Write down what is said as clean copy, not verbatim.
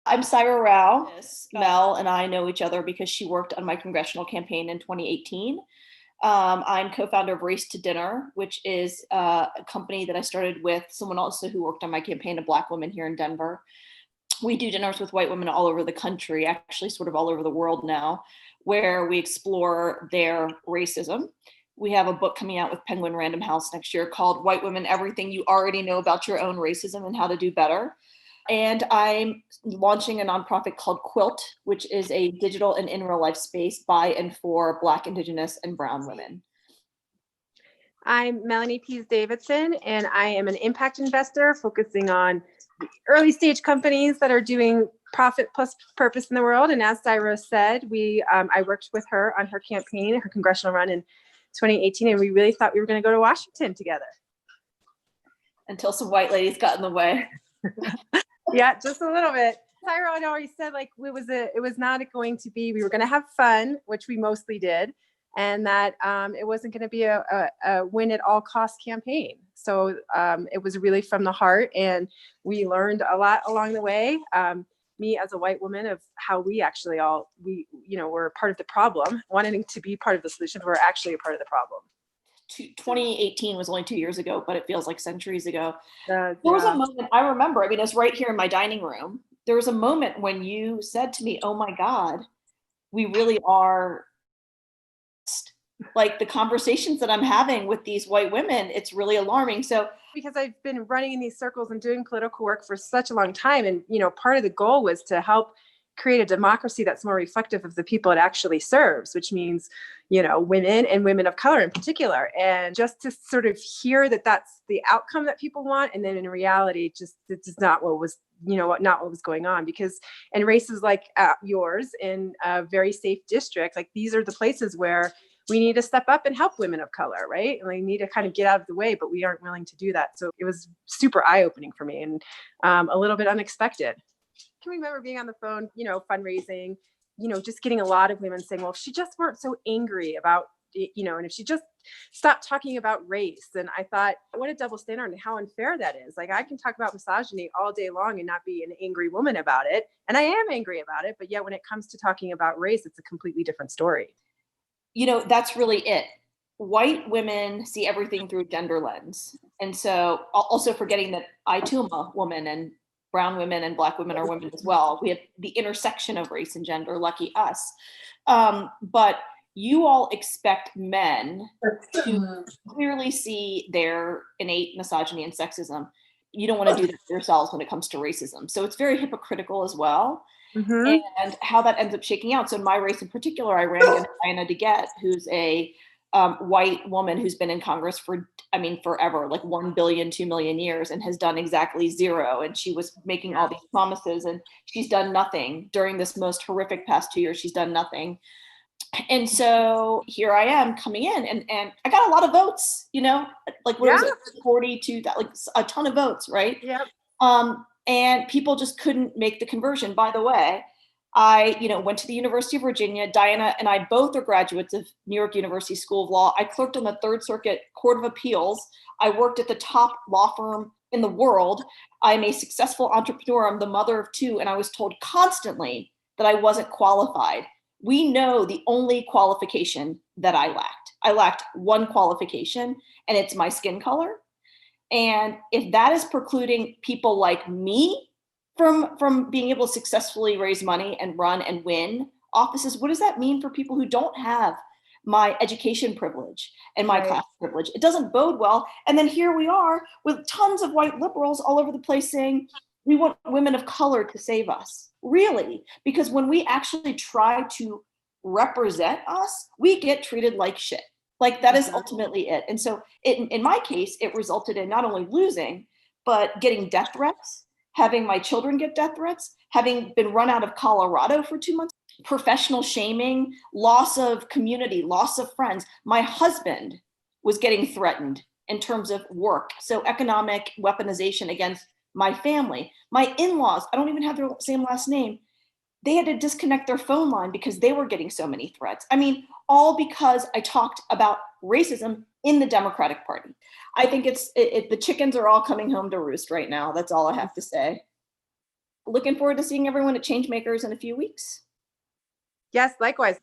I'm Saira Rao. Mel and I know each other because she worked on my congressional campaign in 2018. I'm co-founder of Race to Dinner, which is a company that I started with someone also who worked on my campaign, a Black woman here in Denver. We do dinners with white women all over the country, actually sort of all over the world now, where we explore their racism. We have a book coming out with Penguin Random House next year called White Women, Everything You Already Know About Your Own Racism and How to Do Better. And I'm launching a nonprofit called Quilt, which is a digital and in real life space by and for Black, Indigenous, and Brown women. I'm Melanie Davidson, and I am an impact investor focusing on early stage companies that are doing profit plus purpose in the world. And as Saira said, I worked with her on her campaign, her congressional run in 2018, and we really thought we were going to go to Washington together. Until some white ladies got in the way. Yeah, just a little bit. Saira had already said it was not going to be, we were going to have fun, which we mostly did, and that it wasn't going to be a win at all cost campaign. So it was really from the heart, and we learned a lot along the way. Me as a white woman of how we actually we're part of the problem, wanting to be part of the solution. We're actually a part of the problem. 2018 was only 2 years ago, but it feels like centuries ago. There was a moment I remember, it was right here in my dining room. There was a moment when you said to me, oh my God, we really are, like the conversations that I'm having with these white women, it's really alarming. So because I've been running in these circles and doing political work for such a long time. And, part of the goal was to help create a democracy that's more reflective of the people it actually serves, which means, women and women of color in particular. And just to sort of hear that that's the outcome that people want. And then in reality, just it's not what was, not what was going on, because in races like yours in a very safe district, like these are the places where we need to step up and help women of color, right? And we need to kind of get out of the way, but we aren't willing to do that. So it was super eye-opening for me and a little bit unexpected. I can remember being on the phone, fundraising, just getting a lot of women saying, well, if she just weren't so angry about, and if she just stopped talking about race. And I thought, what a double standard and how unfair that is. Like I can talk about misogyny all day long and not be an angry woman about it. And I am angry about it. But yet when it comes to talking about race, it's a completely different story. That's really it. White women see everything through a gender lens. And so also forgetting that I too am a woman, and brown women and Black women are women as well. We have the intersection of race and gender, lucky us. But you all expect men to clearly see their innate misogyny and sexism. You don't want to do that yourselves when it comes to racism. So it's very hypocritical as well. Mm-hmm. And how that ends up shaking out. So in my race in particular, I ran against Diana, who's a white woman who's been in Congress for, forever, like 1 billion, 2 million years, and has done exactly zero. And she was making all these promises, and she's done nothing during this most horrific past 2 years. She's done nothing. And so here I am coming in, and I got a lot of votes, like what was it, 42, like a ton of votes, right? Yeah. And people just couldn't make the conversion. By the way, I, went to the University of Virginia. Diana and I both are graduates of New York University School of Law. I clerked on the Third Circuit Court of Appeals. I worked at the top law firm in the world. I'm a successful entrepreneur. I'm the mother of two. And I was told constantly that I wasn't qualified. We know the only qualification that I lacked. I lacked one qualification, and it's my skin color. And if that is precluding people like me from being able to successfully raise money and run and win offices, what does that mean for people who don't have my education privilege and my class privilege? It doesn't bode well. And then here we are with tons of white liberals all over the place saying, we want women of color to save us. Really? Because when we actually try to represent us, we get treated like shit. Like that is ultimately it. And so in my case, it resulted in not only losing, but getting death threats, having my children get death threats, having been run out of Colorado for 2 months, professional shaming, loss of community, loss of friends. My husband was getting threatened in terms of work. So economic weaponization against my family. My in-laws, I don't even have their same last name. They had to disconnect their phone line because they were getting so many threats. All because I talked about racism in the Democratic Party. I think the chickens are all coming home to roost right now. That's all I have to say. looking forward to seeing everyone at Changemakers in a few weeks. Yes, likewise.